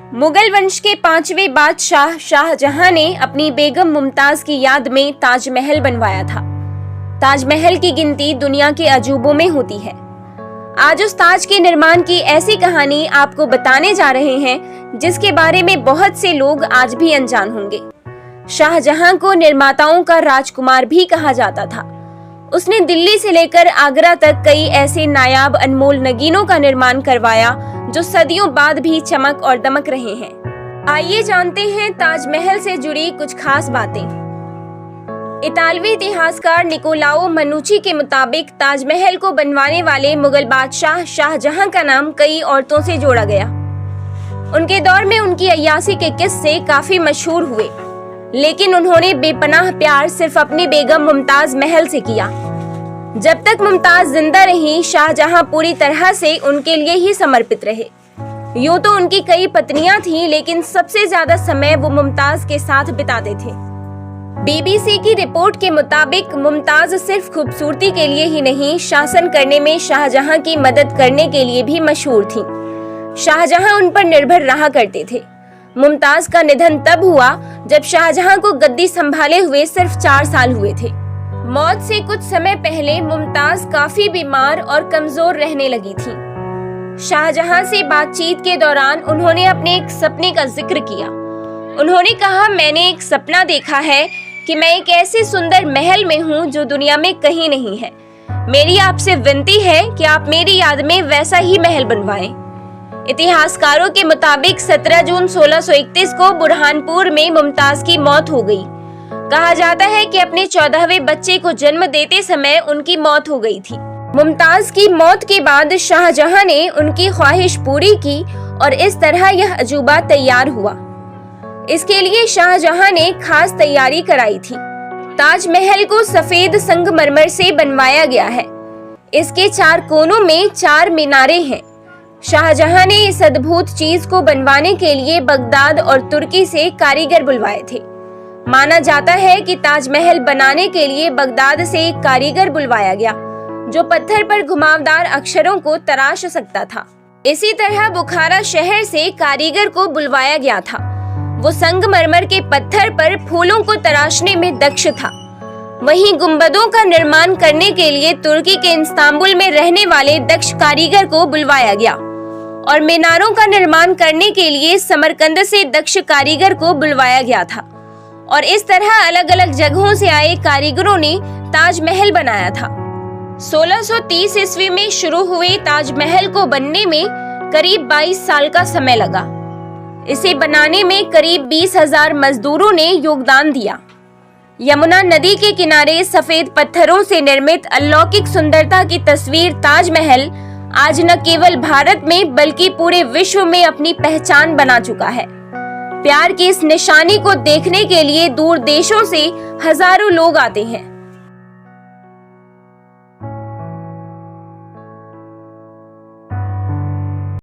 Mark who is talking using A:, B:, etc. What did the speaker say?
A: मुगल वंश के 5वें बादशाह शाहजहां ने अपनी बेगम मुमताज की याद में ताजमहल बनवाया था। ताजमहल की गिनती दुनिया के अजूबों में होती है। आज उस ताज के निर्माण की ऐसी कहानी आपको बताने जा रहे हैं जिसके बारे में बहुत से लोग आज भी अनजान होंगे। शाहजहां को निर्माताओं का राजकुमार भी कहा जाता था। उसने दिल्ली से लेकर आगरा तक कई ऐसे नायाब अनमोल नगीनों का निर्माण करवाया जो सदियों बाद भी चमक और दमक रहे हैं। आइए जानते हैं ताजमहल से जुड़ी कुछ खास बातें। इतालवी इतिहासकार निकोलाओ मनुची के मुताबिक ताजमहल को बनवाने वाले मुगल बादशाह शाहजहां का नाम कई औरतों से जोड़ा गया। उनके दौर में उनकी अय्यासी के किस्से काफी मशहूर हुए, लेकिन उन्होंने बेपनाह प्यार सिर्फ अपनी बेगम मुमताज महल से किया। जब तक मुमताज जिंदा रही, शाहजहां पूरी तरह से उनके लिए ही समर्पित रहे। यूं तो उनकी कई पत्नियां थीं, लेकिन सबसे ज्यादा समय वो मुमताज के साथ बिताते थे। बीबीसी की रिपोर्ट के मुताबिक मुमताज सिर्फ खूबसूरती के लिए ही नहीं, शासन करने में शाहजहां की मदद करने के लिए भी मशहूर थीं। शाहजहां उन पर निर्भर रहा करते थे। मुमताज का निधन तब हुआ जब शाहजहां को गद्दी संभाले हुए सिर्फ 4 साल हुए थे। मौत से कुछ समय पहले मुमताज काफी बीमार और कमजोर रहने लगी थी। शाहजहां से बातचीत के दौरान उन्होंने अपने एक सपने का जिक्र किया। उन्होंने कहा, मैंने एक सपना देखा है कि मैं एक ऐसे सुंदर महल में हूँ जो दुनिया में कहीं नहीं है। मेरी आपसे विनती है कि आप मेरी याद में वैसा ही महल बनवाएं। इतिहासकारों के मुताबिक 17 जून 1631 को बुरहानपुर में मुमताज की मौत हो गई। कहा जाता है कि अपने 14वें बच्चे को जन्म देते समय उनकी मौत हो गई थी। मुमताज की मौत के बाद शाहजहां ने उनकी ख्वाहिश पूरी की और इस तरह यह अजूबा तैयार हुआ। इसके लिए शाहजहां ने खास तैयारी कराई थी। ताजमहल को सफेद संगमरमर से बनवाया गया है। इसके 4 कोनों में 4 मीनारें हैं। शाहजहां ने इस अद्भुत चीज को बनवाने के लिए बगदाद और तुर्की से कारीगर बुलवाए थे। माना जाता है कि ताजमहल बनाने के लिए बगदाद से एक कारीगर बुलवाया गया जो पत्थर पर घुमावदार अक्षरों को तराश सकता था। इसी तरह बुखारा शहर से कारीगर को बुलवाया गया था। वो संगमरमर के पत्थर पर फूलों को तराशने में दक्ष था। वहीं गुंबदों का निर्माण करने के लिए तुर्की के इस्तांबुल में रहने वाले दक्ष कारीगर को बुलवाया गया और मीनारों का निर्माण करने के लिए समरकंद से दक्ष कारीगर को बुलवाया गया था। और इस तरह अलग अलग जगहों से आए कारीगरों ने ताजमहल बनाया था। 1630 ईस्वी में शुरू हुए ताजमहल को बनने में करीब 22 साल का समय लगा। इसे बनाने में करीब 20,000 मजदूरों ने योगदान दिया। यमुना नदी के किनारे सफेद पत्थरों से निर्मित अलौकिक सुंदरता की तस्वीर ताजमहल आज न केवल भारत में बल्कि पूरे विश्व में अपनी पहचान बना चुका है। प्यार की इस निशानी को देखने के लिए दूर देशों से हजारों लोग आते हैं।